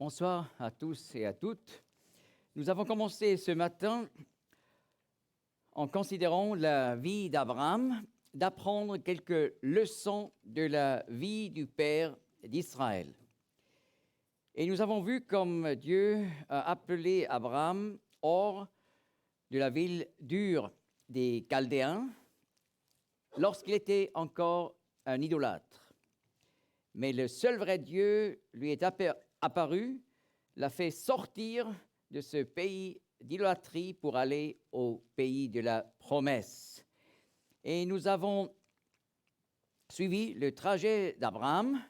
Bonsoir à tous et à toutes. Nous avons commencé ce matin en considérant la vie d'Abraham, d'apprendre quelques leçons de la vie du Père d'Israël. Et nous avons vu comme Dieu a appelé Abraham hors de la ville d'Ur des Chaldéens lorsqu'il était encore un idolâtre. Mais le seul vrai Dieu lui est apparu, l'a fait sortir de ce pays d'idolâtrie pour aller au pays de la promesse. Et nous avons suivi le trajet d'Abraham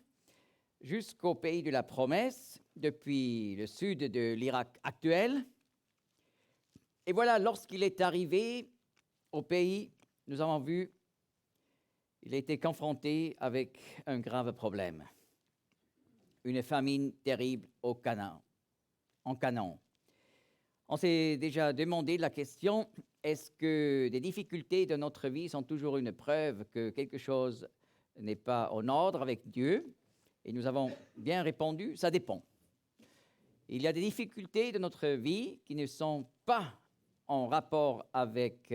jusqu'au pays de la promesse, depuis le sud de l'Irak actuel. Et voilà, lorsqu'il est arrivé au pays, nous avons vu, il a été confronté avec un grave problème. Une famine terrible en Canaan. On s'est déjà demandé la question, est-ce que des difficultés de notre vie sont toujours une preuve que quelque chose n'est pas en ordre avec Dieu? Et nous avons bien répondu, ça dépend. Il y a des difficultés de notre vie qui ne sont pas en rapport avec,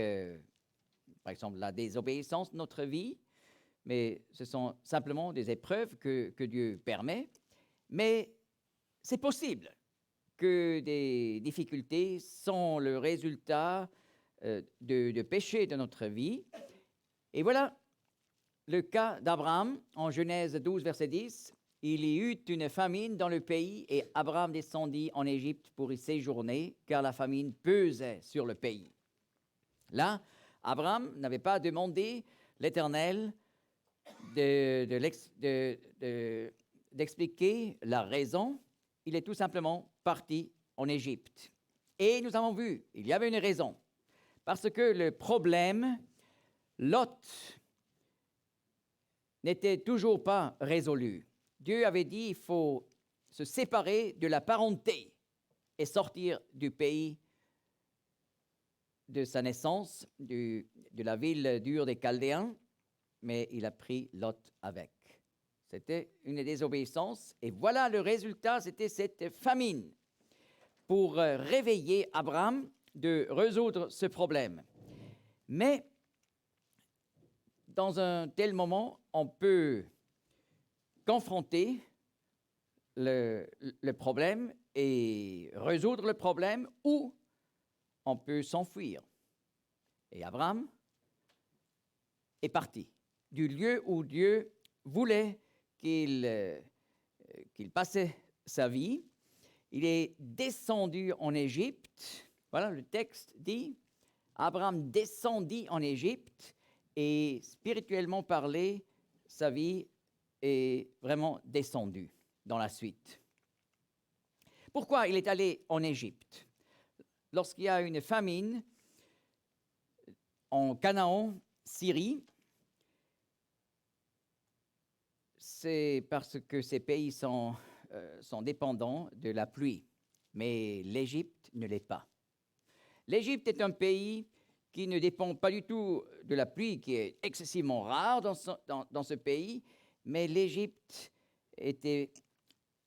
par exemple, la désobéissance de notre vie, mais ce sont simplement des épreuves que Dieu permet. Mais c'est possible que des difficultés sont le résultat de péchés de notre vie. Et voilà le cas d'Abraham en Genèse 12, verset 10. Il y eut une famine dans le pays et Abraham descendit en Égypte pour y séjourner, car la famine pesait sur le pays. Là, Abraham n'avait pas demandé l'Éternel d'expliquer la raison. Il est tout simplement parti en Égypte. Et nous avons vu, il y avait une raison. Parce que le problème, Lot, n'était toujours pas résolu. Dieu avait dit, il faut se séparer de la parenté et sortir du pays de sa naissance, de la ville d'Ur des Chaldéens, mais il a pris Lot avec. C'était une désobéissance, et voilà le résultat, c'était cette famine pour réveiller Abraham de résoudre ce problème. Mais dans un tel moment, on peut confronter le problème et résoudre le problème, ou on peut s'enfuir. Et Abraham est parti du lieu où Dieu voulait qu'il passait sa vie. Il est descendu en Égypte. Voilà, le texte dit, Abraham descendit en Égypte et spirituellement parlé, sa vie est vraiment descendue dans la suite. Pourquoi il est allé en Égypte? Lorsqu'il y a une famine en Canaan, Syrie, c'est parce que ces pays sont dépendants de la pluie. Mais l'Égypte ne l'est pas. L'Égypte est un pays qui ne dépend pas du tout de la pluie, qui est excessivement rare dans ce pays, mais l'Égypte était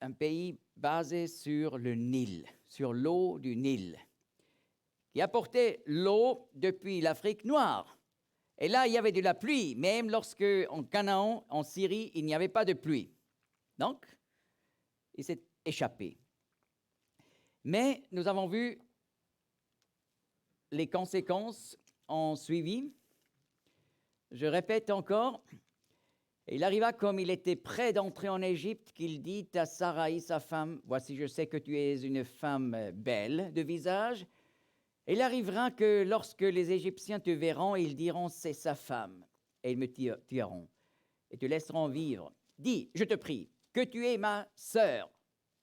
un pays basé sur le Nil, sur l'eau du Nil, qui apportait l'eau depuis l'Afrique noire. Et là, il y avait de la pluie, même lorsque, en Canaan, en Syrie, il n'y avait pas de pluie. Donc, il s'est échappé. Mais nous avons vu les conséquences ont suivi. Je répète encore, il arriva comme il était prêt d'entrer en Égypte qu'il dit à Sarai, sa femme, « Voici, je sais que tu es une femme belle de visage. » Il arrivera que lorsque les Égyptiens te verront, ils diront, « C'est sa femme. » Et ils me tueront et te laisseront vivre. Dis, je te prie, que tu es ma sœur,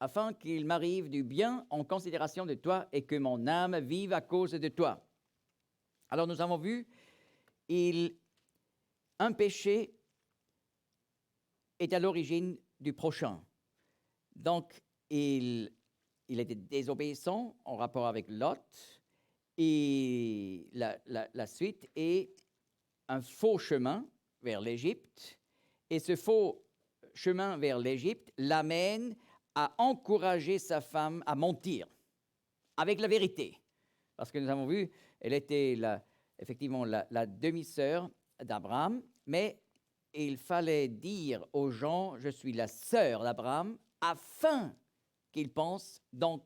afin qu'il m'arrive du bien en considération de toi et que mon âme vive à cause de toi. » Alors nous avons vu, un péché est à l'origine du prochain. Donc, il était désobéissant en rapport avec Lot, et la suite est un faux chemin vers l'Égypte, et ce faux chemin vers l'Égypte l'amène a encouragé sa femme à mentir avec la vérité. Parce que nous avons vu, elle était effectivement la demi-sœur d'Abraham, mais il fallait dire aux gens, je suis la sœur d'Abraham, afin qu'ils pensent donc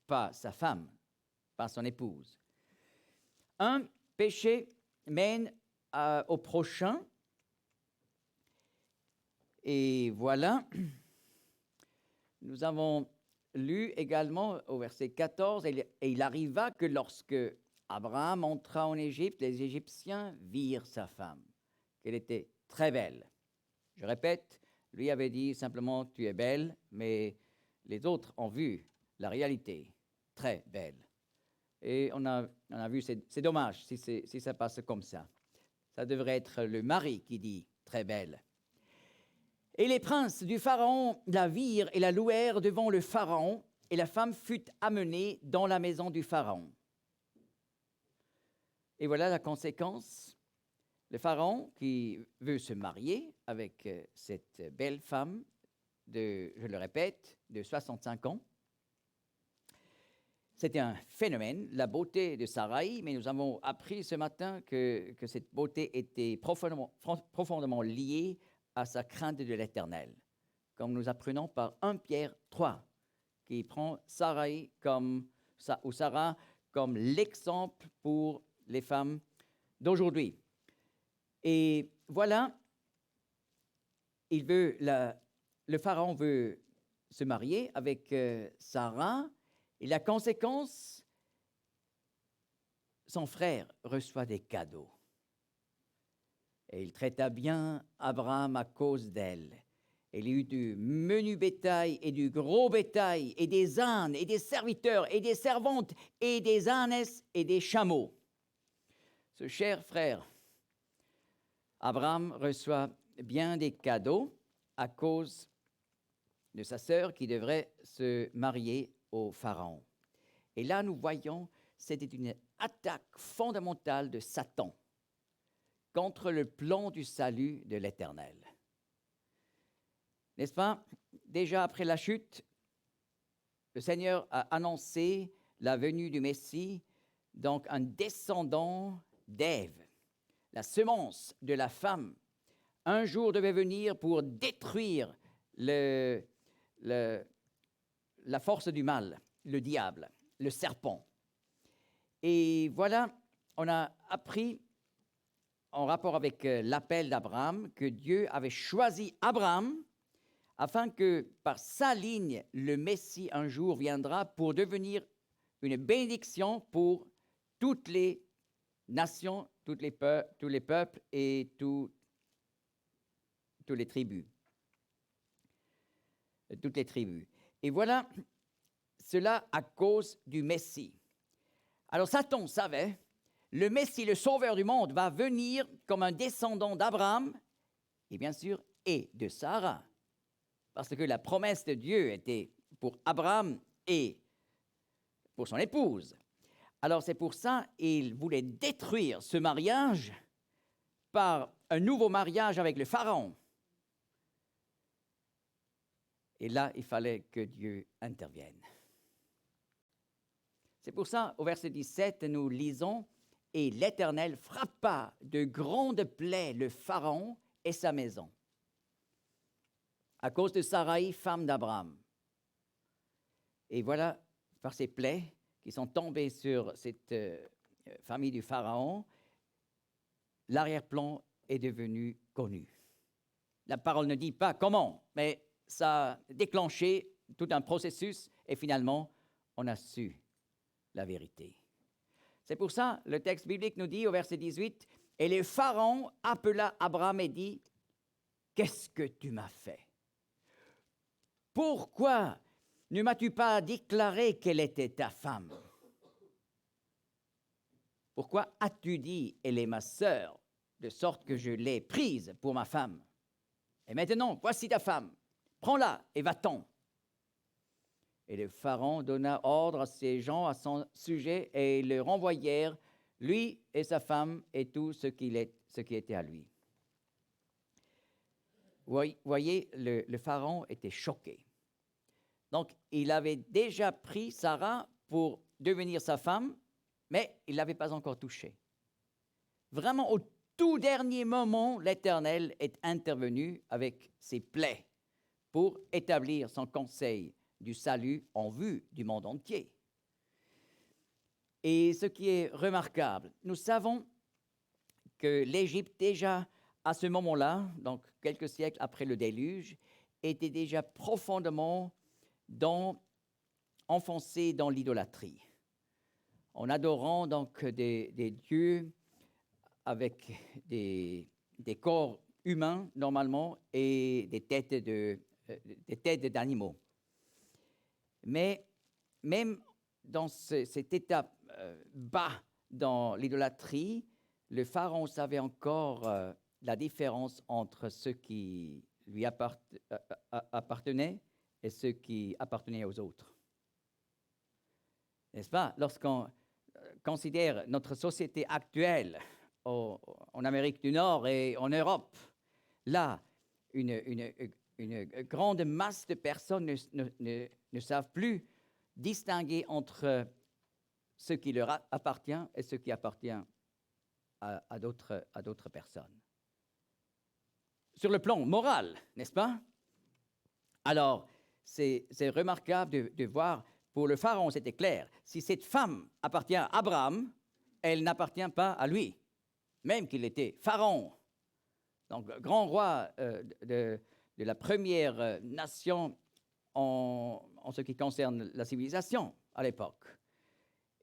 pas sa femme, pas son épouse. Un péché mène au prochain, et voilà, nous avons lu également au verset 14, et il arriva que lorsque Abraham entra en Égypte, les Égyptiens virent sa femme, qu'elle était très belle. Je répète, lui avait dit simplement, tu es belle, mais les autres ont vu la réalité, très belle. Et on a vu, c'est dommage si ça passe comme ça. Ça devrait être le mari qui dit, très belle. Et les princes du Pharaon la virent et la louèrent devant le Pharaon, et la femme fut amenée dans la maison du Pharaon. Et voilà la conséquence. Le Pharaon qui veut se marier avec cette belle femme je le répète, de 65 ans. C'était un phénomène, la beauté de Sarai, mais nous avons appris ce matin que cette beauté était profondément liée à sa crainte de l'Éternel, comme nous apprenons par 1 Pierre 3, qui prend Sarai ou Sarah comme l'exemple pour les femmes d'aujourd'hui. Et voilà, le Pharaon veut se marier avec Sarah, et la conséquence, son frère reçoit des cadeaux. Et il traita bien Abraham à cause d'elle. Il y eut du menu bétail et du gros bétail, et des ânes, et des serviteurs, et des servantes, et des ânesses, et des chameaux. Ce cher frère, Abraham reçoit bien des cadeaux à cause de sa sœur qui devrait se marier au Pharaon. Et là, nous voyons, c'était une attaque fondamentale de Satan contre le plan du salut de l'Éternel. N'est-ce pas? Déjà après la chute, le Seigneur a annoncé la venue du Messie, donc un descendant d'Ève, la semence de la femme. Un jour devait venir pour détruire la force du mal, le diable, le serpent. Et voilà, on a appris en rapport avec l'appel d'Abraham que Dieu avait choisi Abraham afin que par sa ligne, le Messie un jour viendra pour devenir une bénédiction pour toutes les nations, tous les peuples et toutes les tribus. Toutes les tribus. Et voilà, cela à cause du Messie. Alors Satan savait, le Messie, le sauveur du monde, va venir comme un descendant d'Abraham, et bien sûr, et de Sarah. Parce que la promesse de Dieu était pour Abraham et pour son épouse. Alors c'est pour ça qu'il voulait détruire ce mariage par un nouveau mariage avec le Pharaon. Et là, il fallait que Dieu intervienne. C'est pour ça, au verset 17, nous lisons « Et l'Éternel frappa de grandes plaies le Pharaon et sa maison, à cause de Sarai, femme d'Abraham. » Et voilà, par ces plaies qui sont tombées sur cette famille du Pharaon, l'arrière-plan est devenu connu. La parole ne dit pas comment, mais ça a déclenché tout un processus et finalement, on a su la vérité. C'est pour ça, le texte biblique nous dit au verset 18, « Et le Pharaon appela Abraham et dit, « Qu'est-ce que tu m'as fait? Pourquoi ne m'as-tu pas déclaré qu'elle était ta femme? Pourquoi as-tu dit, elle est ma sœur, de sorte que je l'ai prise pour ma femme? Et maintenant, voici ta femme, prends-la et va-t'en. » Et le Pharaon donna ordre à ses gens à son sujet et ils le renvoyèrent, lui et sa femme et tout ce qui était à lui. Voyez, le Pharaon était choqué. Donc, il avait déjà pris Sarah pour devenir sa femme, mais il ne l'avait pas encore touchée. Vraiment, au tout dernier moment, l'Éternel est intervenu avec ses plaies pour établir son conseil du salut en vue du monde entier. Et ce qui est remarquable, nous savons que l'Égypte, déjà à ce moment-là, donc quelques siècles après le déluge, était déjà profondément enfoncée dans l'idolâtrie, en adorant donc des dieux avec des corps humains normalement et des têtes d'animaux. Mais même dans cet état bas dans l'idolâtrie, le pharaon savait encore la différence entre ceux qui lui appartenaient et ceux qui appartenaient aux autres. N'est-ce pas? Lorsqu'on considère notre société actuelle en Amérique du Nord et en Europe, là, une grande masse de personnes ne savent plus distinguer entre ce qui leur appartient et ce qui appartient à d'autres personnes. Sur le plan moral, n'est-ce pas? Alors, c'est remarquable de voir, pour le pharaon, c'était clair, si cette femme appartient à Abraham, elle n'appartient pas à lui, même qu'il était pharaon, donc grand roi de la première nation en ce qui concerne la civilisation à l'époque.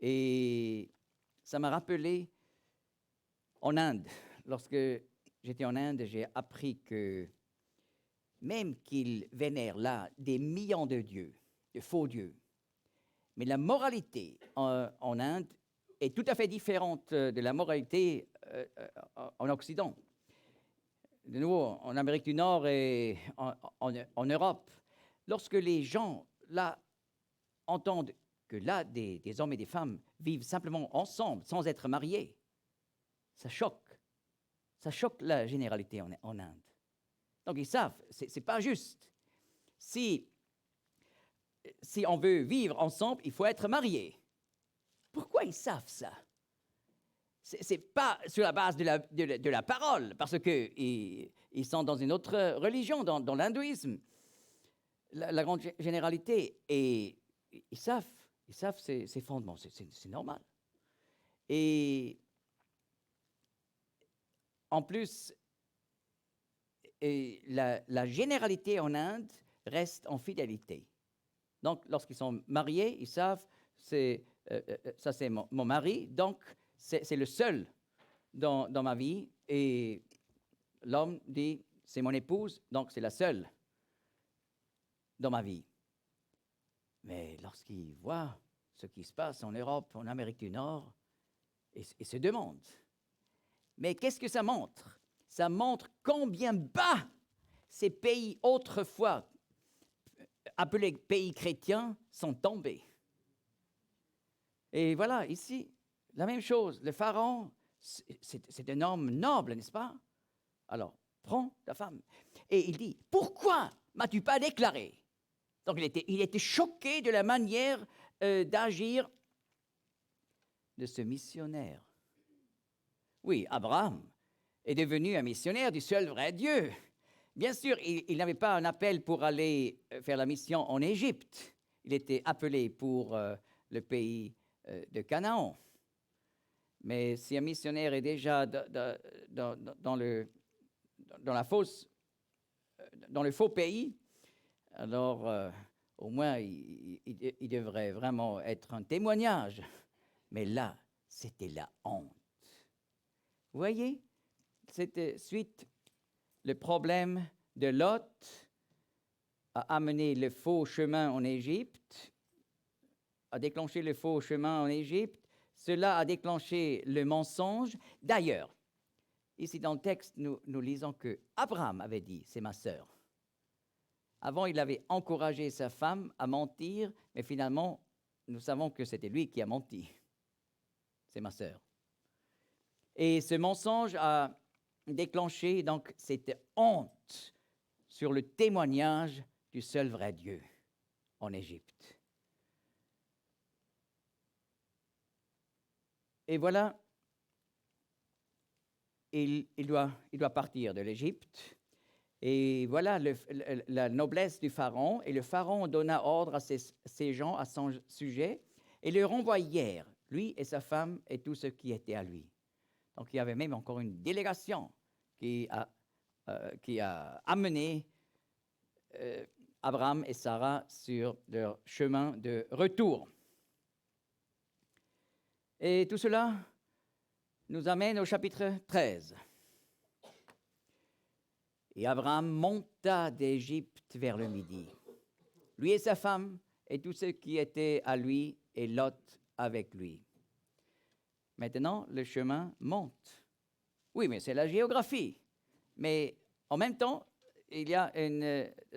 Et ça m'a rappelé en Inde. Lorsque j'étais en Inde, j'ai appris que même qu'ils vénèrent là des millions de dieux, de faux dieux, mais la moralité en Inde est tout à fait différente de la moralité en Occident. De nouveau, en Amérique du Nord et en Europe, lorsque les gens là entendent que là des hommes et des femmes vivent simplement ensemble sans être mariés, ça choque la généralité en Inde. Donc ils savent, c'est pas juste. Si on veut vivre ensemble, il faut être marié. Pourquoi ils savent ça? C'est pas sur la base de la parole, parce que ils sont dans une autre religion, dans l'hindouisme. La grande généralité, et ils savent ces fondements, c'est normal. Et en plus, la généralité en Inde reste en fidélité. Donc, lorsqu'ils sont mariés, ils savent, ça c'est mon mari, donc c'est le seul dans ma vie. Et l'homme dit, c'est mon épouse, donc c'est la seule dans ma vie. Mais lorsqu'ils voient ce qui se passe en Europe, en Amérique du Nord, ils se demandent, mais qu'est-ce que ça montre? Ça montre combien bas ces pays autrefois appelés pays chrétiens sont tombés. Et voilà, ici, la même chose. Le pharaon, c'est un homme noble, n'est-ce pas? Alors, prends ta femme. Et il dit, pourquoi m'as-tu pas déclaré? Donc, il était choqué de la manière d'agir de ce missionnaire. Oui, Abraham est devenu un missionnaire du seul vrai Dieu. Bien sûr, il n'avait pas un appel pour aller faire la mission en Égypte. Il était appelé pour le pays de Canaan. Mais si un missionnaire est déjà dans le faux pays, alors au moins il devrait vraiment être un témoignage. Mais là, c'était la honte. Vous voyez, c'était suite le problème de Lot a amené le faux chemin en Égypte, a déclenché le faux chemin en Égypte. Cela a déclenché le mensonge. D'ailleurs, ici dans le texte, nous lisons que Abraham avait dit, c'est ma sœur. Avant, il avait encouragé sa femme à mentir, mais finalement, nous savons que c'était lui qui a menti. C'est ma sœur. Et ce mensonge a déclenché donc cette honte sur le témoignage du seul vrai Dieu. en Égypte. Et voilà, il doit partir de l'Égypte. Et voilà la noblesse du Pharaon. Et le Pharaon donna ordre à ses gens à son sujet et le renvoyèrent, lui et sa femme et tout ce qui était à lui. Donc il y avait même encore une délégation qui a amené Abraham et Sarah sur leur chemin de retour. Et tout cela nous amène au chapitre 13. Et Abraham monta d'Égypte vers le midi, lui et sa femme et tout ce qui était à lui, et Lot avec lui. Maintenant, le chemin monte. Oui, mais c'est la géographie. Mais en même temps, il y a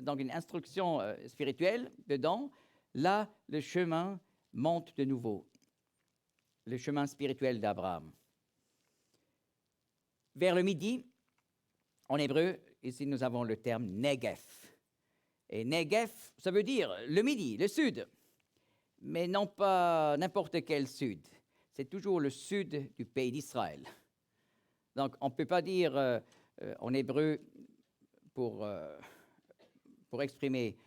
donc une instruction spirituelle dedans. Là, le chemin monte de nouveau. Le chemin spirituel d'Abraham. Vers le midi, en hébreu, ici nous avons le terme Negev. Et Negev, ça veut dire le midi, le sud. Mais non pas n'importe quel sud. C'est toujours le sud du pays d'Israël. Donc on ne peut pas dire en hébreu pour exprimer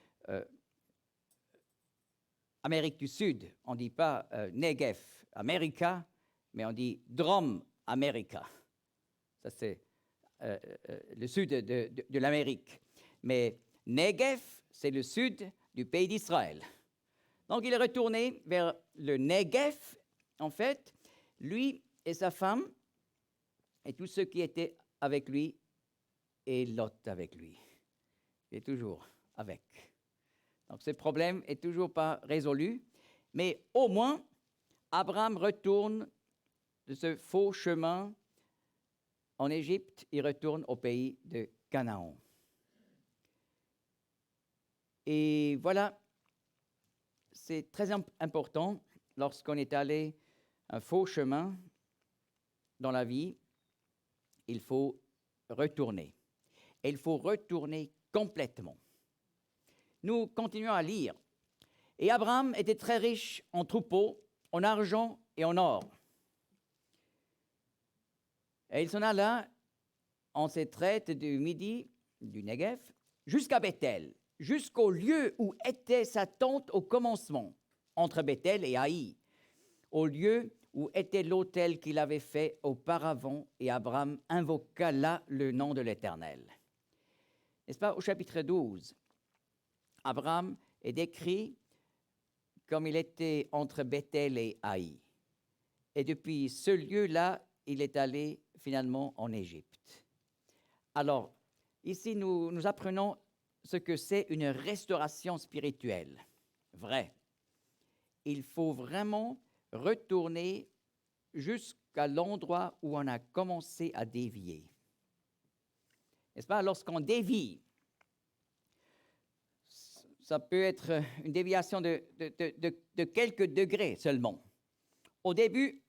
Amérique du Sud, on ne dit pas Negev America, mais on dit Drom America. Ça c'est le sud de l'Amérique. Mais Negev, c'est le sud du pays d'Israël. Donc il est retourné vers le Negev, en fait, lui et sa femme, et tous ceux qui étaient avec lui, et Lot avec lui. Il est toujours avec. Donc ce problème n'est toujours pas résolu, mais au moins, Abraham retourne de ce faux chemin en Égypte, il retourne au pays de Canaan. Et voilà, c'est très important lorsqu'on est allé un faux chemin dans la vie, il faut retourner. Et il faut retourner complètement. Nous continuons à lire. Et Abraham était très riche en troupeaux, en argent et en or. Et il s'en alla en ses traites du midi, du Negev, jusqu'à Bethel, jusqu'au lieu où était sa tente au commencement, entre Bethel et Haï, au lieu où était l'autel qu'il avait fait auparavant, et Abraham invoqua là le nom de l'Éternel. N'est-ce pas, au chapitre 12, Abraham est décrit comme il était entre Bethel et Haï. Et depuis ce lieu-là, il est allé finalement en Égypte. Alors, ici, nous apprenons ce que c'est une restauration spirituelle. Vrai. Il faut vraiment retourner jusqu'à l'endroit où on a commencé à dévier. N'est-ce pas? Lorsqu'on dévie, ça peut être une déviation de quelques degrés seulement. Au début,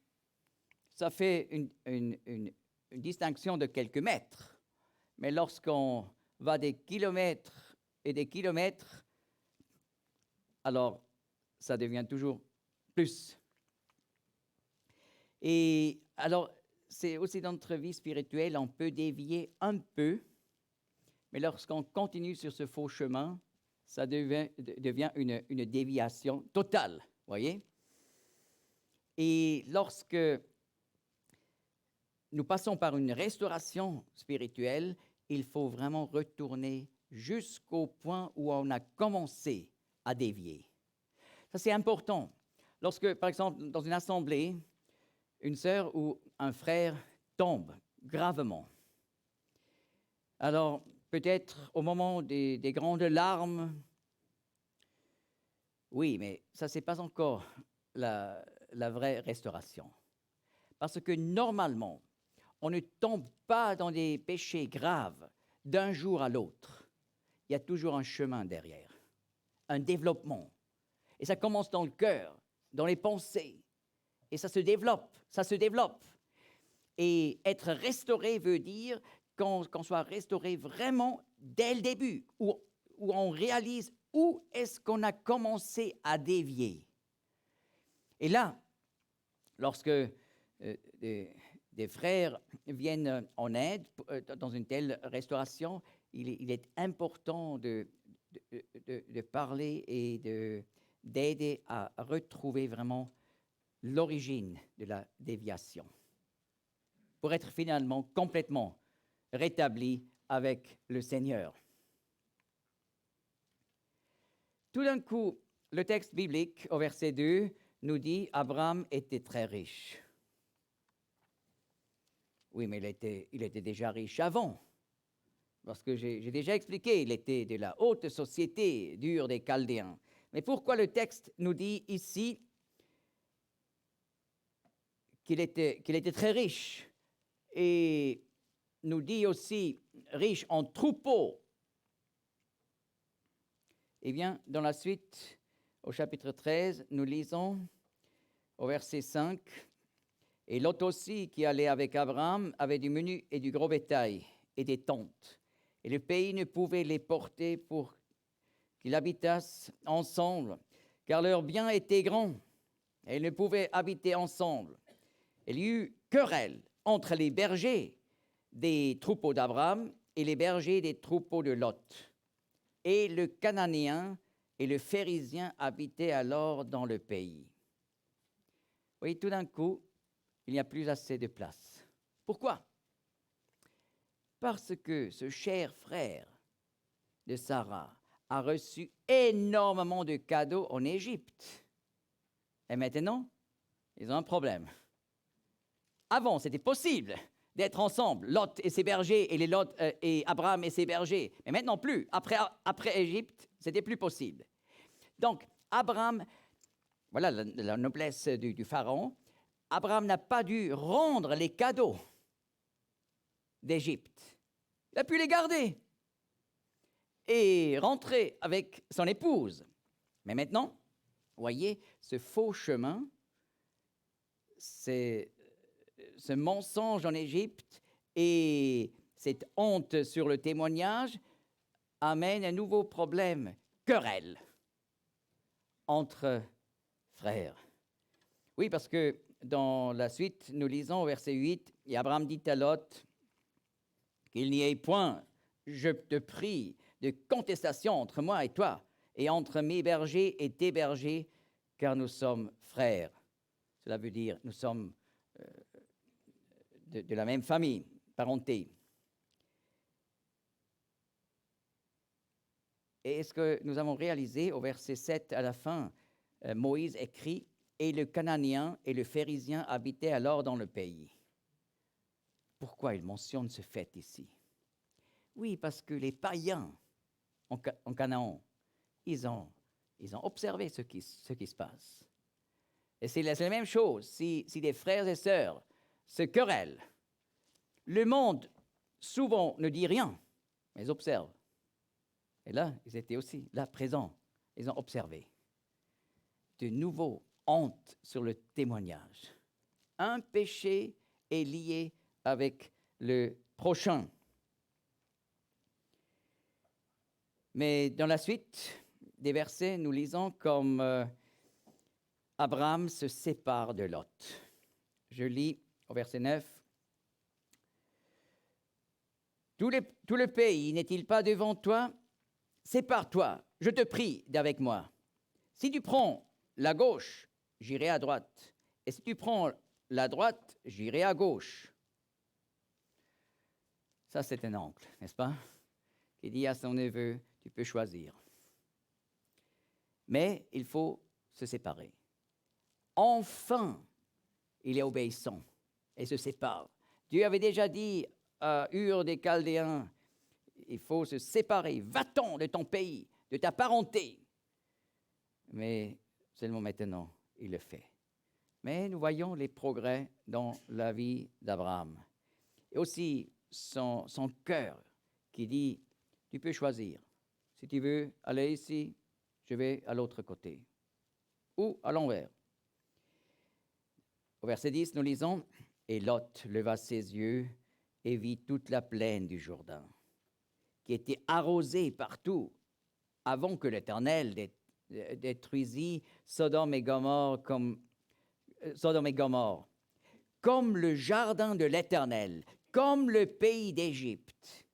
ça fait une distinction de quelques mètres. Mais lorsqu'on va des kilomètres et des kilomètres, alors ça devient toujours plus. Et alors, c'est aussi dans notre vie spirituelle, on peut dévier un peu, mais lorsqu'on continue sur ce faux chemin, ça devient une déviation totale, voyez? Et lorsque nous passons par une restauration spirituelle, il faut vraiment retourner jusqu'au point où on a commencé à dévier. Ça, c'est important. Lorsque, par exemple, dans une assemblée, une sœur ou un frère tombe gravement, alors peut-être au moment des grandes larmes, oui, mais ça, ce n'est pas encore la vraie restauration. Parce que normalement, on ne tombe pas dans des péchés graves d'un jour à l'autre. Il y a toujours un chemin derrière, un développement. Et ça commence dans le cœur, dans les pensées. Et ça se développe, ça se développe. Et être restauré veut dire qu'on soit restauré vraiment dès le début, où on réalise où est-ce qu'on a commencé à dévier? Et là, lorsque des frères viennent en aide dans une telle restauration, il est important de parler et d'aider à retrouver vraiment l'origine de la déviation, pour être finalement complètement rétabli avec le Seigneur. Tout d'un coup, le texte biblique au verset 2 nous dit Abraham était très riche. Oui, mais il était déjà riche avant. Parce que j'ai déjà expliqué, il était de la haute société d'Ur des Chaldéens. Mais pourquoi le texte nous dit ici qu'il était très riche et nous dit aussi riche en troupeaux? Eh bien, dans la suite, au chapitre 13, nous lisons au verset 5, « Et Lot aussi, qui allait avec Abraham, avait du menu et du gros bétail et des tentes. Et le pays ne pouvait les porter pour qu'ils habitassent ensemble, car leurs biens étaient grands, et ils ne pouvaient habiter ensemble. Il y eut querelle entre les bergers des troupeaux d'Abraham et les bergers des troupeaux de Lot. Et le Cananéen et le Phérisien habitaient alors dans le pays. » Vous voyez, tout d'un coup, il n'y a plus assez de place. Pourquoi? Parce que ce cher frère de Sarah a reçu énormément de cadeaux en Égypte. Et maintenant, ils ont un problème. Avant, c'était possible d'être ensemble, Lot et ses bergers, et Abraham et ses bergers. Mais maintenant, plus. Après Égypte, c'était plus possible. Donc, Abraham, voilà la noblesse du pharaon, Abraham n'a pas dû rendre les cadeaux d'Égypte. Il a pu les garder et rentrer avec son épouse. Mais maintenant, voyez, ce faux chemin, ce mensonge en Égypte et cette honte sur le témoignage amène un nouveau problème, querelle entre frères. Oui, parce que dans la suite, nous lisons au verset 8, « Et Abraham dit à Lot, qu'il n'y ait point, je te prie, de contestation entre moi et toi, et entre mes bergers et tes bergers, car nous sommes frères. » Cela veut dire, nous sommes de la même famille, parenté. Et est-ce que nous avons réalisé au verset 7 à la fin, Moïse écrit, « Et le Cananéen et le Phérisien habitaient alors dans le pays. » Pourquoi il mentionne ce fait ici? Oui, parce que les païens en Canaan, ils ont observé ce qui se passe. Et c'est la même chose si des frères et sœurs se querellent. Le monde, souvent, ne dit rien, mais observe. Et là, ils étaient aussi là, présents. Ils ont observé. De nouveau, honte sur le témoignage. Un péché est lié avec le prochain. Mais dans la suite des versets, nous lisons comme Abraham se sépare de Lot. Je lis au verset 9. Tout le pays n'est-il pas devant toi? Sépare-toi, je te prie, d'avec moi. Si tu prends la gauche, j'irai à droite. Et si tu prends la droite, j'irai à gauche. Ça, c'est un oncle, n'est-ce pas? Qui dit à son neveu, tu peux choisir. Mais il faut se séparer. Enfin, il est obéissant et se sépare. Dieu avait déjà dit à Ur des Chaldéens, il faut se séparer, va-t'en de ton pays, de ta parenté. Mais seulement maintenant, il le fait. Mais nous voyons les progrès dans la vie d'Abraham. Et aussi son cœur qui dit, tu peux choisir. Si tu veux aller ici, je vais à l'autre côté. Ou à l'envers. Au verset 10, nous lisons, « Et Lot leva ses yeux et vit toute la plaine du Jourdain, qui était arrosée partout, avant que l'Éternel détruisit Sodome et Gomorrhe comme le jardin de l'Éternel, comme le pays d'Égypte,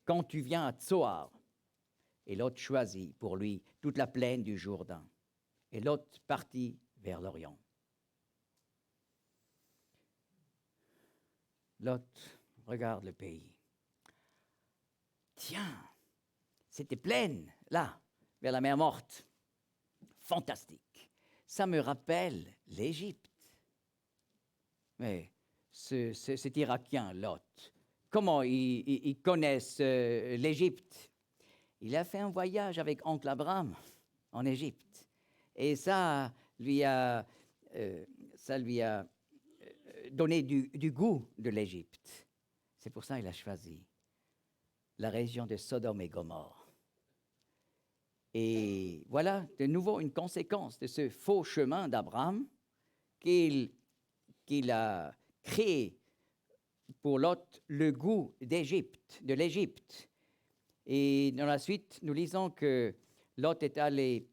quand tu viens à Tsoar. Et Lot choisit pour lui toute la plaine du Jourdain. Et Lot partit vers l'Orient. Lot regarde le pays. Tiens, c'était plaine, là, vers la mer Morte. Fantastique. Ça me rappelle l'Égypte. Mais cet Irakien, Lot, comment ils connaissent l'Égypte? Il a fait un voyage avec oncle Abraham en Égypte. Et ça lui a donné du goût de l'Égypte. C'est pour ça qu'il a choisi la région de Sodome et Gomorrhe. Et voilà de nouveau une conséquence de ce faux chemin d'Abraham qu'il a créé pour Lot le goût de l'Égypte. Et dans la suite, nous lisons que Lot est allé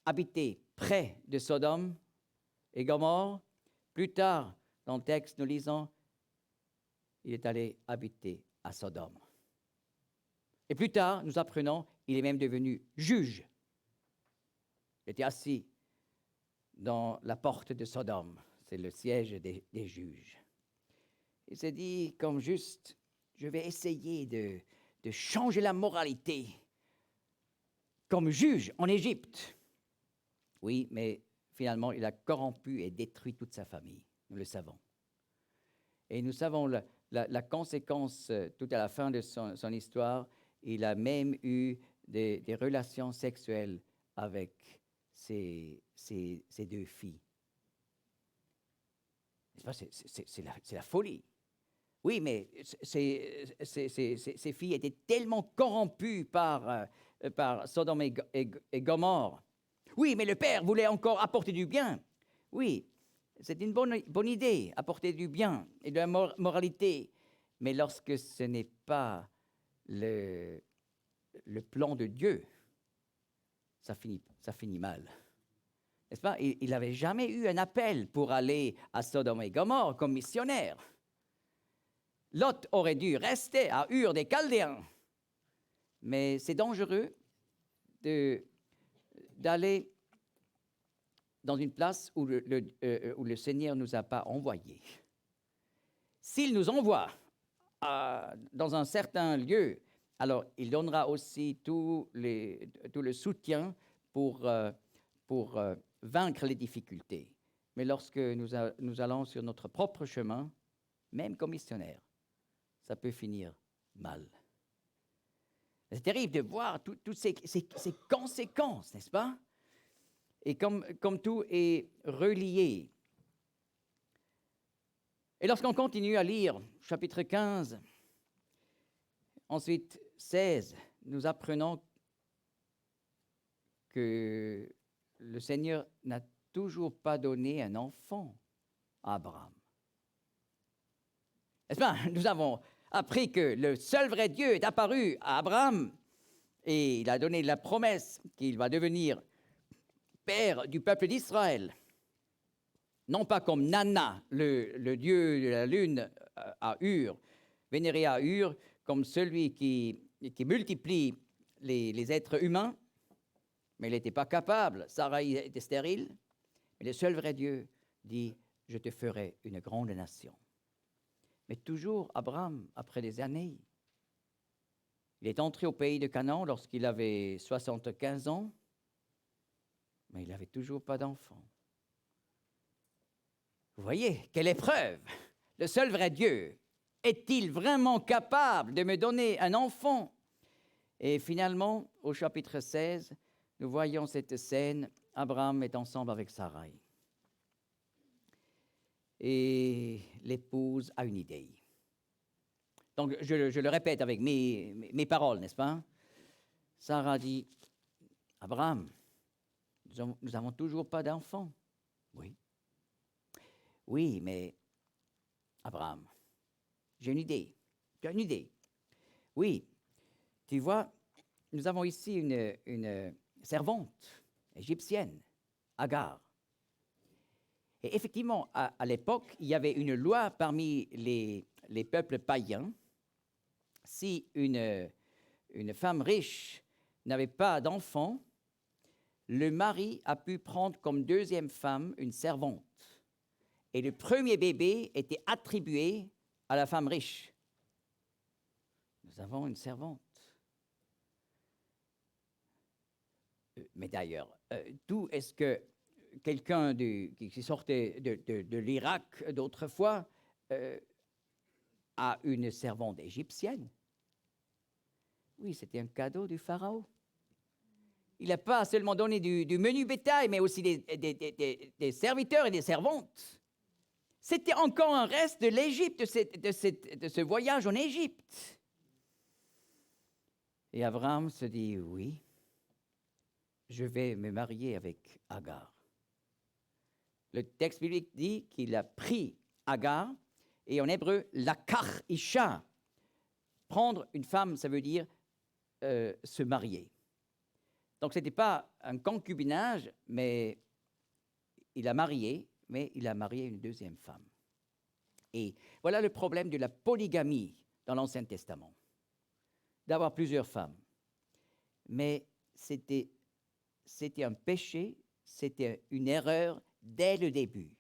habiter près de Sodome et Gomorrhe. Plus tard, dans le texte, nous lisons, il est allé habiter à Sodome. Et plus tard, nous apprenons, il est même devenu juge. Il était assis dans la porte de Sodome. C'est le siège des juges. Il s'est dit, comme juste, je vais essayer de changer la moralité comme juge en Égypte. Oui, mais finalement, il a corrompu et détruit toute sa famille. Nous le savons. Et nous savons la conséquence tout à la fin de son histoire. Il a même eu des relations sexuelles avec ses deux filles. C'est la folie. Oui, mais ces filles étaient tellement corrompues par Sodome et Gomorrhe. Oui, mais le père voulait encore apporter du bien. Oui, c'est une bonne idée, apporter du bien et de la moralité. Mais lorsque ce n'est pas le plan de Dieu, ça finit mal. N'est-ce pas? Il n'avait jamais eu un appel pour aller à Sodome et Gomorrhe comme missionnaire. Lot aurait dû rester à Ur des Chaldéens. Mais c'est dangereux d'aller dans une place où le Seigneur ne nous a pas envoyés. S'il nous envoie dans un certain lieu, alors il donnera aussi tout le soutien pour vaincre les difficultés. Mais lorsque nous allons sur notre propre chemin, même comme missionnaires, ça peut finir mal. C'est terrible de voir toutes ces conséquences, n'est-ce pas? Et comme tout est relié. Et lorsqu'on continue à lire chapitre 15, ensuite 16, nous apprenons que le Seigneur n'a toujours pas donné un enfant à Abraham. N'est-ce pas? Nous avons appris que le seul vrai Dieu est apparu à Abraham et il a donné la promesse qu'il va devenir père du peuple d'Israël. Non pas comme Nana, le dieu de la lune à Ur, vénéré à Ur, comme celui qui multiplie les êtres humains, mais il n'était pas capable. Sarai était stérile. Mais le seul vrai Dieu dit, je te ferai une grande nation. Mais toujours, Abraham, après des années, il est entré au pays de Canaan lorsqu'il avait 75 ans, mais il n'avait toujours pas d'enfant. Vous voyez, quelle épreuve! Le seul vrai Dieu, est-il vraiment capable de me donner un enfant? Et finalement, au chapitre 16, nous voyons cette scène, Abraham est ensemble avec Sarai. Et l'épouse a une idée. Donc, je le répète avec mes paroles, n'est-ce pas? Sarah dit, Abraham, nous n'avons toujours pas d'enfant. Oui. Oui, mais Abraham, j'ai une idée. Tu as une idée? Oui. Tu vois, nous avons ici une servante égyptienne, Agar. Et effectivement, à l'époque, il y avait une loi parmi les peuples païens. Si une femme riche n'avait pas d'enfant, le mari a pu prendre comme deuxième femme une servante. Et le premier bébé était attribué à la femme riche. Nous avons une servante. Mais d'ailleurs, d'où est-ce que quelqu'un qui sortait de l'Irak d'autrefois a une servante égyptienne? Oui, c'était un cadeau du pharaon. Il n'a pas seulement donné du menu bétail, mais aussi des serviteurs et des servantes. C'était encore un reste de l'Égypte, de ce voyage en Égypte. Et Abraham se dit, oui, je vais me marier avec Agar. Le texte biblique dit qu'il a pris Agar, et en hébreu, lakar isha. Prendre une femme, ça veut dire se marier. Donc, ce n'était pas un concubinage, mais il a marié une deuxième femme. Et voilà le problème de la polygamie dans l'Ancien Testament, d'avoir plusieurs femmes. Mais c'était un péché, c'était une erreur dès le début.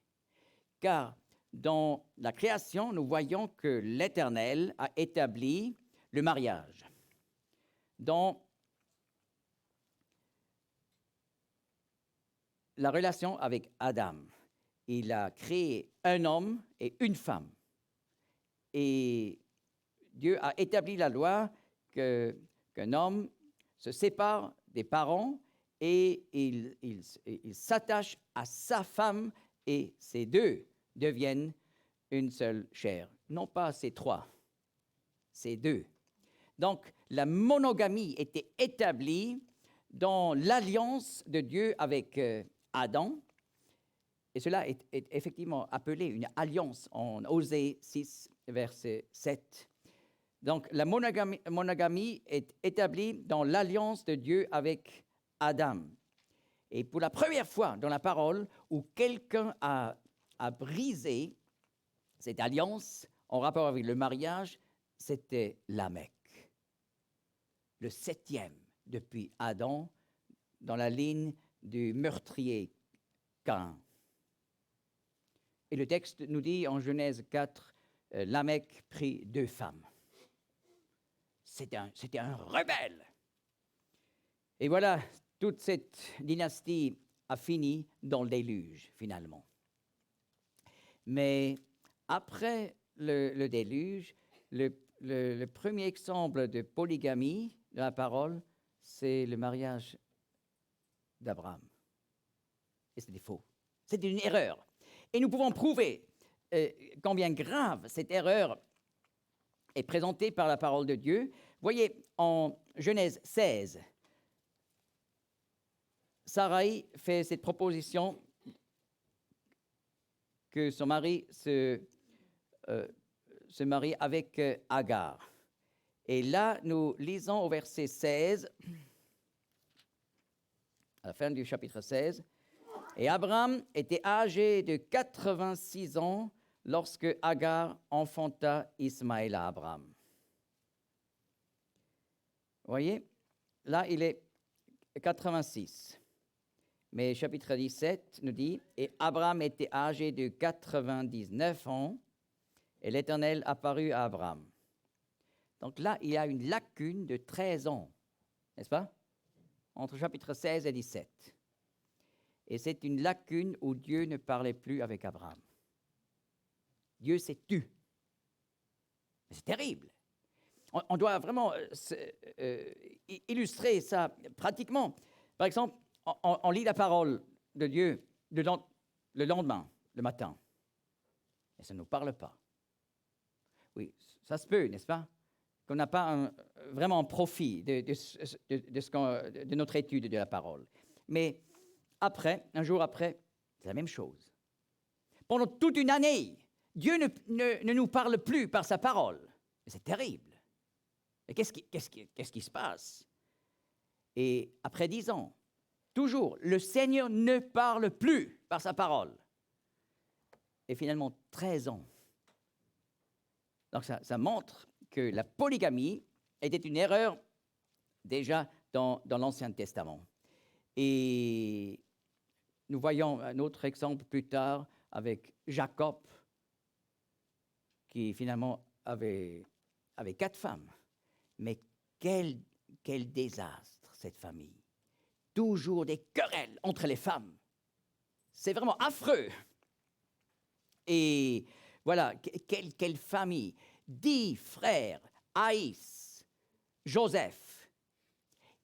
Car dans la création, nous voyons que l'Éternel a établi le mariage. Dans la relation avec Adam, il a créé un homme et une femme. Et Dieu a établi la loi qu'un homme se sépare des parents et il s'attache à sa femme et ces deux deviennent une seule chair. Non pas ces trois, ces deux. Donc, la monogamie était établie dans l'alliance de Dieu avec Adam, et cela est effectivement appelé une alliance en Osée 6, verset 7. Donc, la monogamie est établie dans l'alliance de Dieu avec Adam. Et pour la première fois dans la parole où quelqu'un a brisé cette alliance en rapport avec le mariage, c'était Lamech, le 7e depuis Adam, dans la ligne du meurtrier Caïn. Et le texte nous dit en Genèse 4, Lamech prit 2 femmes. C'était un rebelle. Et voilà, toute cette dynastie a fini dans le déluge, finalement. Mais après le déluge, le premier exemple de polygamie de la parole, c'est le mariage d'Abraham. Et c'était faux. C'était une erreur. Et nous pouvons prouver combien grave cette erreur est présentée par la parole de Dieu. Voyez, en Genèse 16, Sarai fait cette proposition que son mari se marie avec Agar. Et là, nous lisons au verset 16, à la fin du chapitre 16, « Et Abraham était âgé de 86 ans lorsque Agar enfanta Ismaël à Abraham. » Vous voyez, là, il est 86. Mais chapitre 17 nous dit, « Et Abraham était âgé de 99 ans, et l'Éternel apparut à Abraham. » Donc là, il y a une lacune de 13 ans, n'est-ce pas? Entre chapitre 16 et 17. Et c'est une lacune où Dieu ne parlait plus avec Abraham. Dieu s'est tu. C'est terrible. On doit vraiment illustrer ça pratiquement. Par exemple, on lit la parole de Dieu le lendemain, le matin, et ça ne nous parle pas. Oui, ça se peut, n'est-ce pas? Qu'on n'a pas vraiment un profit de notre étude de la parole. Mais après, un jour après, c'est la même chose. Pendant toute une année, Dieu ne nous parle plus par sa parole. C'est terrible. Et qu'est-ce qui se passe? Et après 10 ans, toujours, le Seigneur ne parle plus par sa parole. Et finalement, 13 ans. Donc ça montre que la polygamie était une erreur déjà dans l'Ancien Testament. Et nous voyons un autre exemple plus tard avec Jacob, qui finalement avait 4 femmes. Mais quel désastre, cette famille. Toujours des querelles entre les femmes. C'est vraiment affreux. Et voilà, quelle famille. 10 frères haïssent Joseph.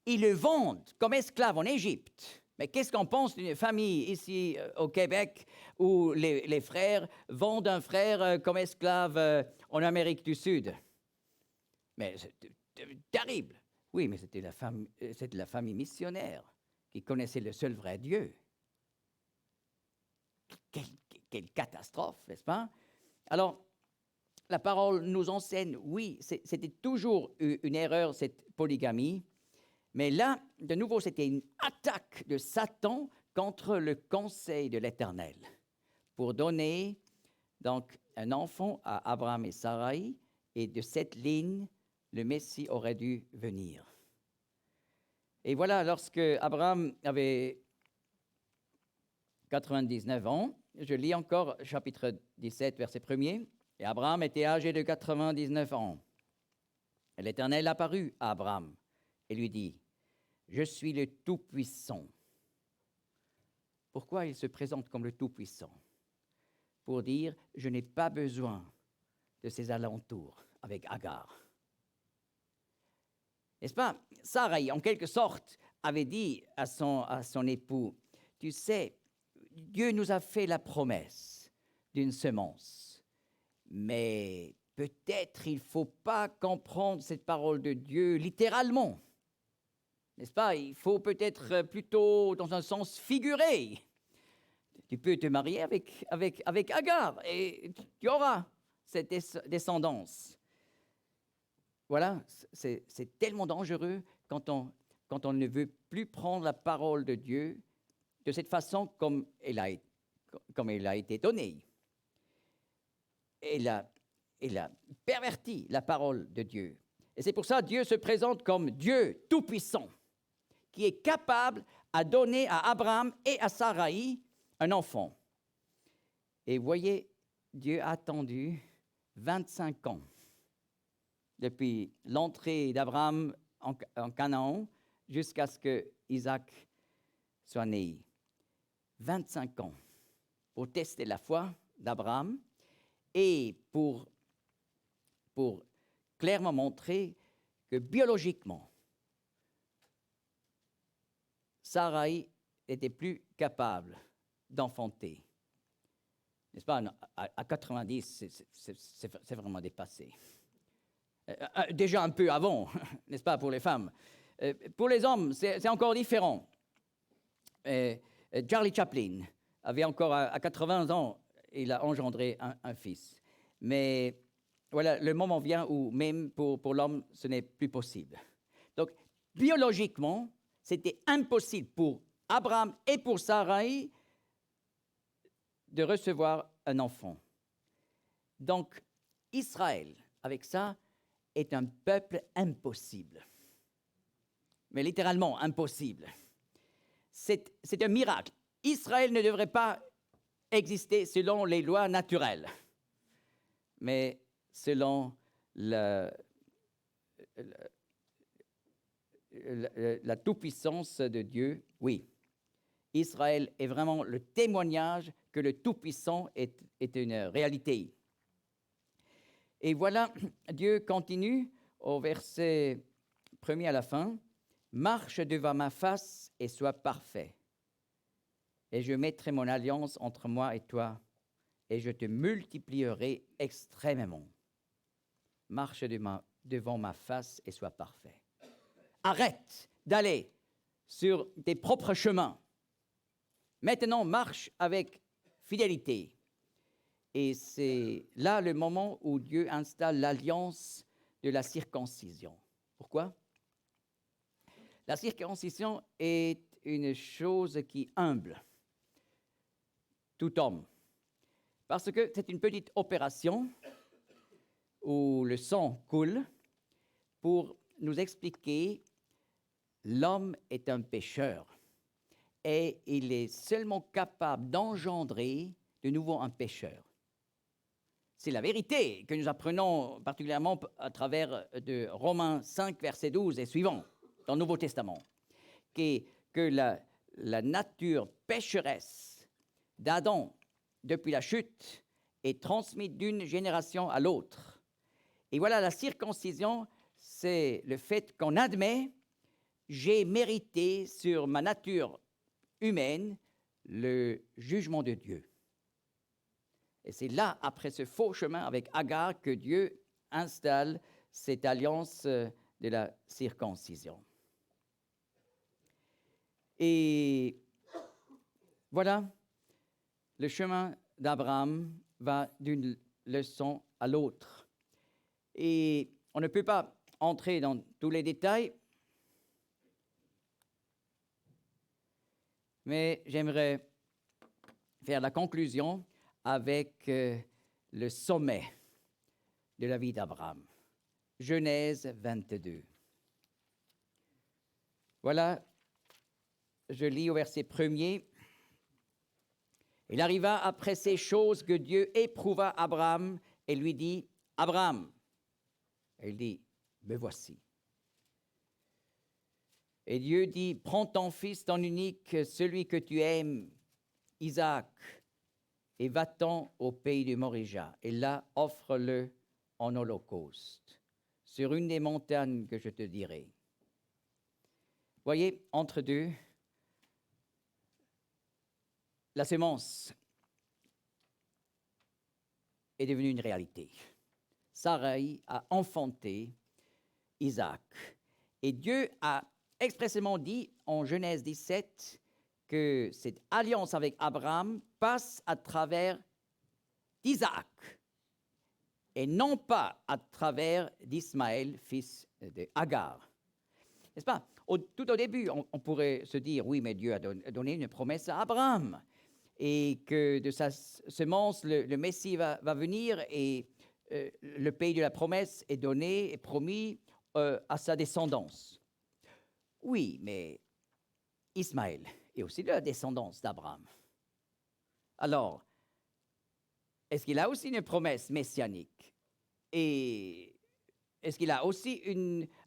Ils le vendent comme esclave en Égypte. Mais qu'est-ce qu'on pense d'une famille ici au Québec où les frères vendent un frère comme esclave en Amérique du Sud? Mais c'est terrible. Oui, mais c'était la famille missionnaire qui connaissait le seul vrai Dieu. Quelle catastrophe, n'est-ce pas? Alors, la parole nous enseigne, oui, c'était toujours une erreur, cette polygamie, mais là, de nouveau, c'était une attaque de Satan contre le conseil de l'Éternel pour donner donc un enfant à Abraham et Sarai, et de cette ligne, le Messie aurait dû venir. Et voilà, lorsque Abraham avait 99 ans, je lis encore chapitre 17, verset 1er, et Abraham était âgé de 99 ans. Et l'Éternel apparut à Abraham et lui dit, « Je suis le Tout-Puissant. » Pourquoi il se présente comme le Tout-Puissant? Pour dire, je n'ai pas besoin de ces alentours avec Agar. N'est-ce pas? Sarai, en quelque sorte, avait dit à son époux, tu sais, Dieu nous a fait la promesse d'une semence, mais peut-être il ne faut pas comprendre cette parole de Dieu littéralement. N'est-ce pas? Il faut peut-être plutôt dans un sens figuré. Tu peux te marier avec Agar et tu auras cette descendance. Voilà, c'est tellement dangereux quand on ne veut plus prendre la parole de Dieu de cette façon comme elle a été donnée. Elle a perverti la parole de Dieu. Et c'est pour ça que Dieu se présente comme Dieu tout-puissant, qui est capable à donner à Abraham et à Sarai un enfant. Et voyez, Dieu a attendu 25 ans depuis l'entrée d'Abraham en Canaan jusqu'à ce que Isaac soit né. 25 ans pour tester la foi d'Abraham et pour clairement montrer que biologiquement, Sarai n'était plus capable d'enfanter. N'est-ce pas? À 90, c'est vraiment dépassé. Déjà un peu avant, n'est-ce pas, pour les femmes. Pour les hommes, c'est encore différent. Charlie Chaplin avait encore à 80 ans, il a engendré un fils. Mais voilà, le moment vient où même pour l'homme, ce n'est plus possible. Donc, biologiquement, c'était impossible pour Abraham et pour Sarai de recevoir un enfant. Donc, Israël, avec ça, est un peuple impossible. Mais littéralement impossible. C'est un miracle. Israël ne devrait pas exister selon les lois naturelles, mais selon la toute-puissance de Dieu, oui. Israël est vraiment le témoignage que le Tout-Puissant est une réalité. Et voilà, Dieu continue au verset 1er à la fin. « Marche devant ma face et sois parfait. Et je mettrai mon alliance entre moi et toi, et je te multiplierai extrêmement. Marche devant ma face et sois parfait. » Arrête d'aller sur tes propres chemins. Maintenant, marche avec fidélité. Et c'est là le moment où Dieu installe l'alliance de la circoncision. Pourquoi? La circoncision est une chose qui humble tout homme, parce que c'est une petite opération où le sang coule pour nous expliquer l'homme est un pécheur et il est seulement capable d'engendrer de nouveau un pécheur. C'est la vérité que nous apprenons particulièrement à travers de Romains 5, verset 12 et suivant, dans le Nouveau Testament, que la nature pécheresse d'Adam depuis la chute est transmise d'une génération à l'autre. Et voilà, la circoncision, c'est le fait qu'on admet j'ai mérité sur ma nature humaine le jugement de Dieu. Et c'est là, après ce faux chemin avec Agar, que Dieu installe cette alliance de la circoncision. Et voilà, le chemin d'Abraham va d'une leçon à l'autre. Et on ne peut pas entrer dans tous les détails, mais j'aimerais faire la conclusion avec le sommet de la vie d'Abraham. Genèse 22. Voilà, je lis au verset 1er. Il arriva après ces choses que Dieu éprouva Abraham et lui dit, Abraham. Et il dit, me voici. Et Dieu dit, prends ton fils, ton unique, celui que tu aimes, Isaac, et va-t'en au pays de Morija, et là, offre-le en holocauste, sur une des montagnes que je te dirai. Voyez, entre deux, la semence est devenue une réalité. Sarai a enfanté Isaac. Et Dieu a expressément dit en Genèse 17 que cette alliance avec Abraham passe à travers d'Isaac et non pas à travers d'Ismaël, fils de Agar. N'est-ce pas? Tout au début, on pourrait se dire, oui, mais Dieu a donné une promesse à Abraham et que de sa semence, le Messie va venir et le pays de la promesse est donné et promis à sa descendance. Oui, mais Ismaël est aussi de la descendance d'Abraham. Alors, est-ce qu'il a aussi une promesse messianique? Et est-ce qu'il a aussi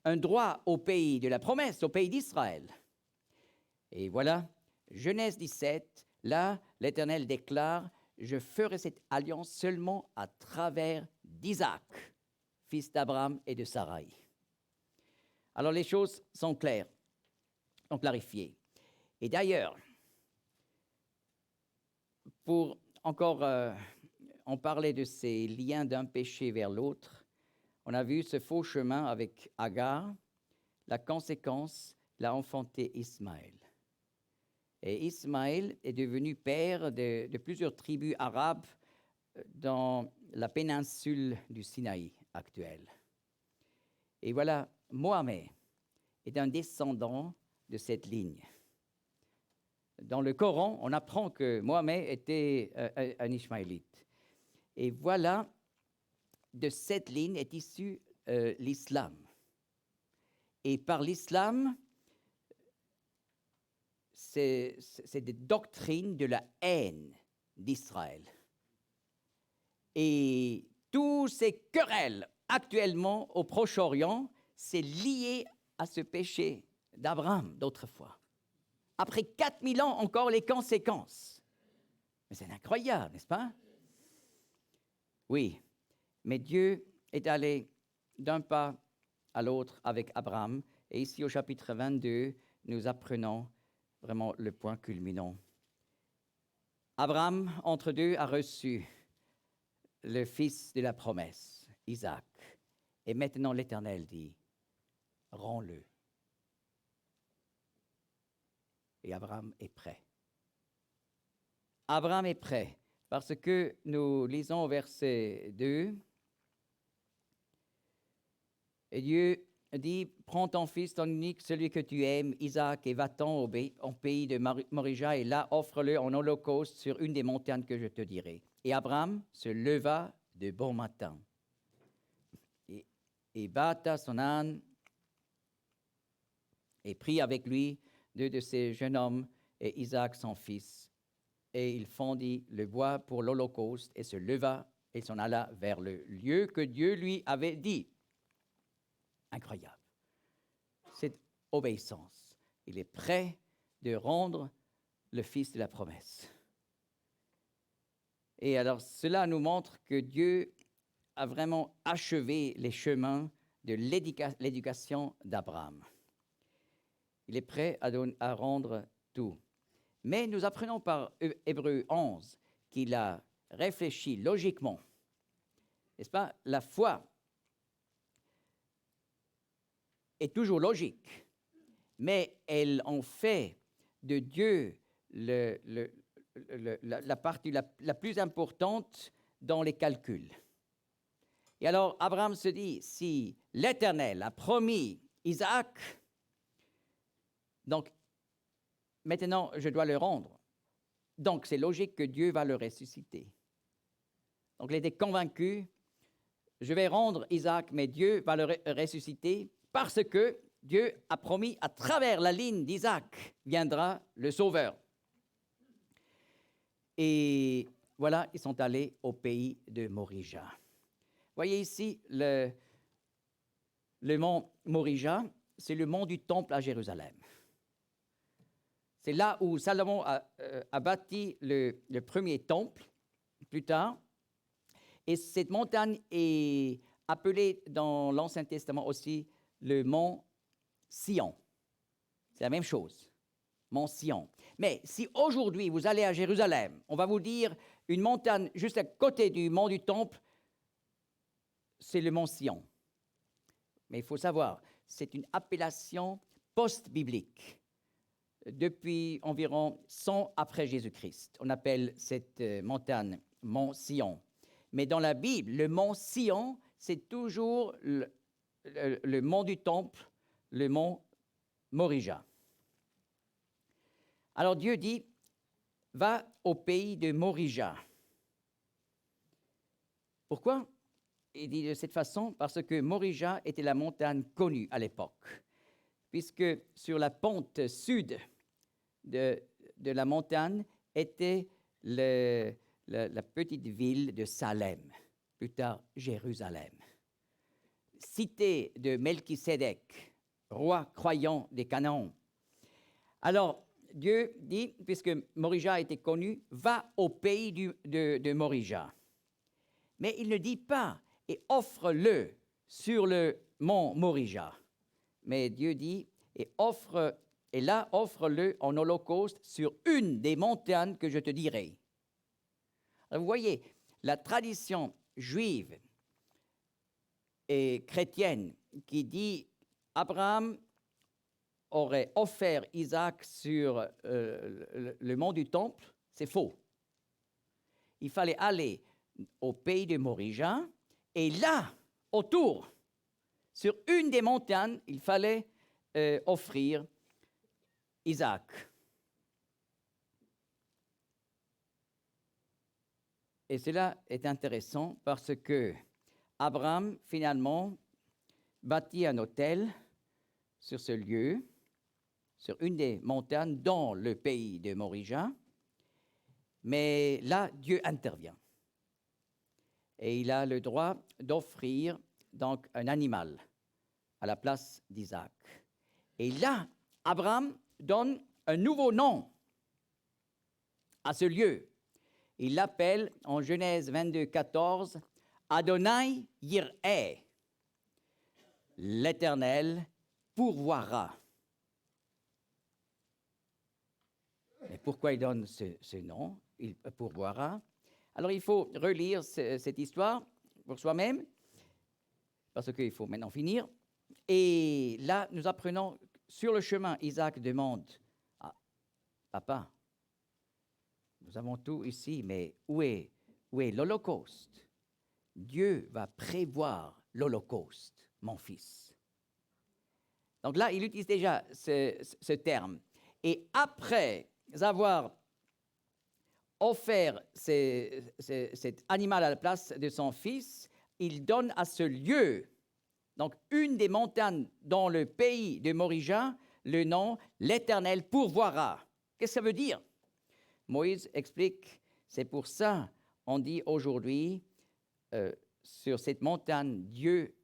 un droit au pays de la promesse, au pays d'Israël? Et voilà, Genèse 17, là, l'Éternel déclare, je ferai cette alliance seulement à travers d'Isaac, fils d'Abraham et de Sarai. Alors les choses sont claires, sont clarifiées. Et d'ailleurs, pour encore en parler de ces liens d'un péché vers l'autre, on a vu ce faux chemin avec Agar, la conséquence l'a enfanté Ismaël. Et Ismaël est devenu père de plusieurs tribus arabes dans la péninsule du Sinaï actuelle. Et voilà, Mohamed est un descendant de cette ligne. Dans le Coran, on apprend que Mohamed était un Ismaélite. Et voilà, de cette ligne est issu l'islam. Et par l'islam, c'est des doctrines de la haine d'Israël. Et tous ces querelles actuellement au Proche-Orient, c'est lié à ce péché d'Abraham d'autrefois. Après 4000 ans, encore les conséquences. Mais c'est incroyable, n'est-ce pas? Oui, mais Dieu est allé d'un pas à l'autre avec Abraham. Et ici, au chapitre 22, nous apprenons vraiment le point culminant. Abraham, entre deux, a reçu le fils de la promesse, Isaac. Et maintenant, l'Éternel dit, rends-le. Et Abraham est prêt. Abraham est prêt, parce que nous lisons au verset 2, et Dieu dit, prends ton fils, ton unique, celui que tu aimes, Isaac, et va-t'en au pays de Morija, et là, offre-le en holocauste sur une des montagnes que je te dirai. Et Abraham se leva de bon matin et bâta son âne et prit avec lui 2 de ses jeunes hommes et Isaac son fils. Et il fendit le bois pour l'holocauste et se leva et s'en alla vers le lieu que Dieu lui avait dit. Incroyable. Cette obéissance. Il est prêt de rendre le fils de la promesse. Et alors, cela nous montre que Dieu a vraiment achevé les chemins de l'éducation d'Abraham. Il est prêt à rendre tout. Mais nous apprenons par Hébreux 11 qu'il a réfléchi logiquement. N'est-ce pas? La foi est toujours logique, mais elle en fait de Dieu la partie la plus importante dans les calculs. Et alors, Abraham se dit, si l'Éternel a promis Isaac, donc maintenant je dois le rendre. Donc c'est logique que Dieu va le ressusciter. Donc il était convaincu, je vais rendre Isaac, mais Dieu va le ressusciter parce que Dieu a promis à travers la ligne d'Isaac viendra le Sauveur. Et voilà, ils sont allés au pays de Morija. Voyez ici le mont Morija, c'est le mont du temple à Jérusalem. C'est là où Salomon a bâti le premier temple, plus tard. Et cette montagne est appelée dans l'Ancien Testament aussi le mont Sion. C'est la même chose, mont Sion. Mais si aujourd'hui vous allez à Jérusalem, on va vous dire une montagne juste à côté du mont du temple, c'est le mont Sion. Mais il faut savoir, c'est une appellation post-biblique. Depuis environ 100 après Jésus-Christ. On appelle cette montagne mont Sion. Mais dans la Bible, le mont Sion, c'est toujours le mont du temple, le mont Morija. Alors Dieu dit, va au pays de Morija. Pourquoi? Il dit de cette façon, parce que Morija était la montagne connue à l'époque. Puisque sur la pente sud de la montagne était la petite ville de Salem, plus tard Jérusalem. Cité de Melchisédek, roi croyant des Canaan. Alors, Dieu dit, puisque Morija était connu, va au pays de Morija. Mais il ne dit pas, et offre-le sur le mont Morija. Mais Dieu dit, et là, offre-le en holocauste sur une des montagnes que je te dirai. Alors, vous voyez, la tradition juive et chrétienne qui dit Abraham aurait offert Isaac sur le mont du temple, c'est faux. Il fallait aller au pays de Morija, et là, autour, sur une des montagnes, il fallait offrir Isaac. Et cela est intéressant parce que Abraham, finalement, bâtit un autel sur ce lieu, sur une des montagnes dans le pays de Morija. Mais là, Dieu intervient. Et il a le droit d'offrir donc un animal à la place d'Isaac. Et là, Abraham donne un nouveau nom à ce lieu. Il l'appelle en Genèse 22, 14, Adonai Yireh, l'Éternel pourvoira. Mais pourquoi il donne ce nom? Il pourvoira. Alors il faut relire cette histoire pour soi-même, parce qu'il faut maintenant finir. Et là, nous apprenons, sur le chemin, Isaac demande, ah, papa, nous avons tout ici, mais où est l'Holocauste? Dieu va prévoir l'Holocauste, mon fils. Donc là, il utilise déjà ce terme. Et après avoir offert cet animal à la place de son fils, il donne à ce lieu, donc une des montagnes dans le pays de Morija, le nom « l'Éternel pourvoira ». Qu'est-ce que ça veut dire? Moïse explique, c'est pour ça on dit aujourd'hui, sur cette montagne, Dieu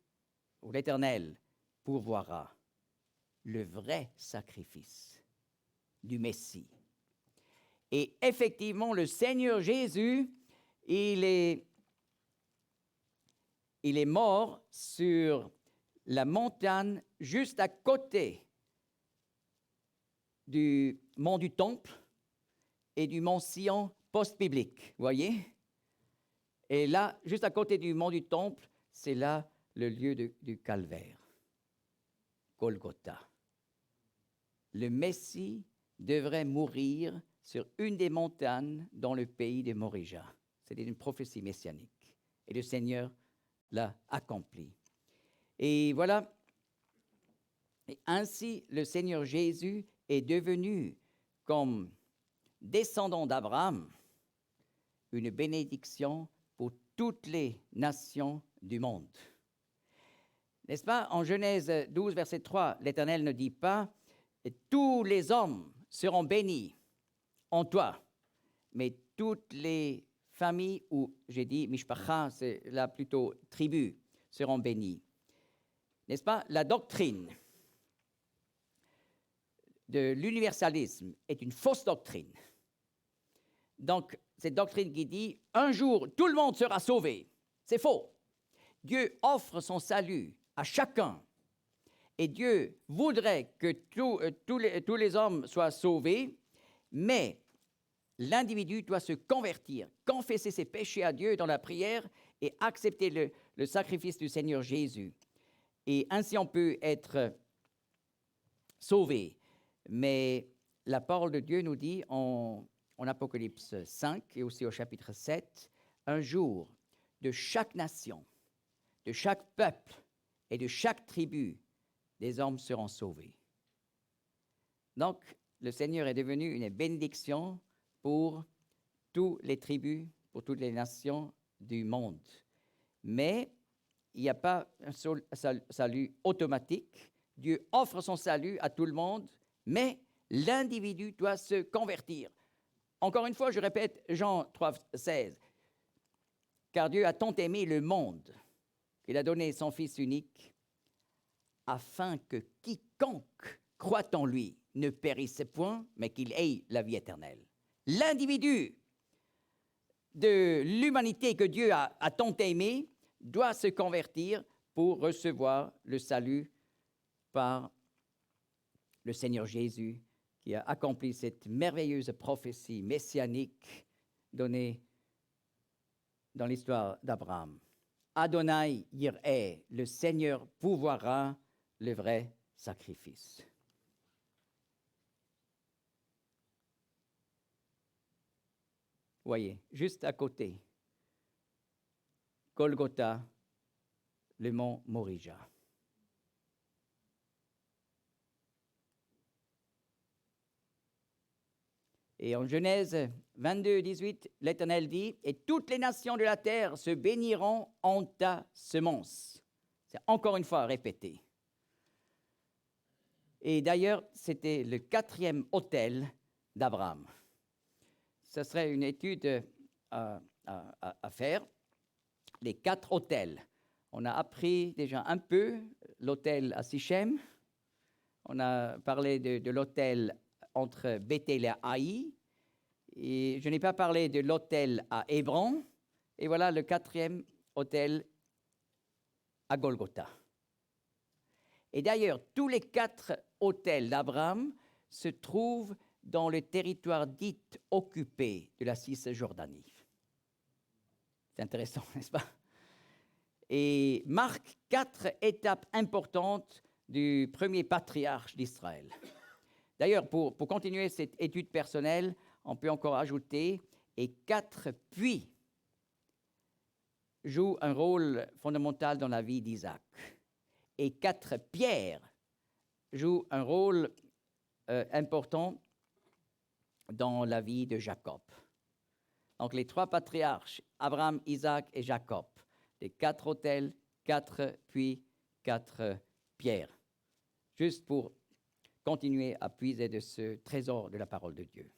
ou l'Éternel pourvoira le vrai sacrifice du Messie. Et effectivement, le Seigneur Jésus, il est mort sur la montagne juste à côté du mont du Temple et du mont Sion post-biblique, voyez? Et là, juste à côté du mont du Temple, c'est là le lieu du calvaire, Golgotha. Le Messie devrait mourir sur une des montagnes dans le pays de Morija. C'était une prophétie messianique. Et le Seigneur l'a accompli. Et voilà, et ainsi le Seigneur Jésus est devenu, comme descendant d'Abraham, une bénédiction pour toutes les nations du monde. N'est-ce pas? En Genèse 12, verset 3, l'Éternel ne dit pas « Tous les hommes seront bénis en toi », mais toutes les familles, ou j'ai dit mishpacha, c'est là plutôt tribus, seront bénies. N'est-ce pas? La doctrine de l'universalisme est une fausse doctrine. Donc, cette doctrine qui dit « un jour, tout le monde sera sauvé », c'est faux. Dieu offre son salut à chacun. Et Dieu voudrait que tous les hommes soient sauvés, mais l'individu doit se convertir, confesser ses péchés à Dieu dans la prière et accepter le sacrifice du Seigneur Jésus. Et ainsi on peut être sauvé. Mais la parole de Dieu nous dit en Apocalypse 5 et aussi au chapitre 7, un jour, de chaque nation, de chaque peuple et de chaque tribu, des hommes seront sauvés. Donc, le Seigneur est devenu une bénédiction pour toutes les tribus, pour toutes les nations du monde. Mais il n'y a pas un salut automatique. Dieu offre son salut à tout le monde, mais l'individu doit se convertir. Encore une fois, je répète Jean 3, 16. Car Dieu a tant aimé le monde qu'il a donné son Fils unique, afin que quiconque croit en lui ne périsse point, mais qu'il ait la vie éternelle. L'individu de l'humanité que Dieu a tant aimé doit se convertir pour recevoir le salut par le Seigneur Jésus qui a accompli cette merveilleuse prophétie messianique donnée dans l'histoire d'Abraham. Adonai Yireh, le Seigneur pourvoira le vrai sacrifice. Voyez, juste à côté, Golgotha, le mont Morija. Et en Genèse 22, 18, l'Éternel dit « Et toutes les nations de la terre se béniront en ta semence ». C'est encore une fois répété. Et d'ailleurs, c'était le 4e autel d'Abraham. Ce serait une étude à faire, les 4 autels. On a appris déjà un peu l'autel à Sichem. On a parlé de l'autel entre Béthel et Haï. Et je n'ai pas parlé de l'autel à Hébron. Et voilà le 4e autel à Golgotha. Et d'ailleurs, tous les 4 autels d'Abraham se trouvent dans le territoire dit occupé de la Cisjordanie. C'est intéressant, n'est-ce pas? Et marque 4 étapes importantes du premier patriarche d'Israël. D'ailleurs, pour continuer cette étude personnelle, on peut encore ajouter « et 4 puits jouent un rôle fondamental dans la vie d'Isaac. Et 4 pierres joue un rôle important dans la vie de Jacob. Donc les trois patriarches, Abraham, Isaac et Jacob, les 4 autels, 4 puits, 4 pierres, juste pour continuer à puiser de ce trésor de la parole de Dieu.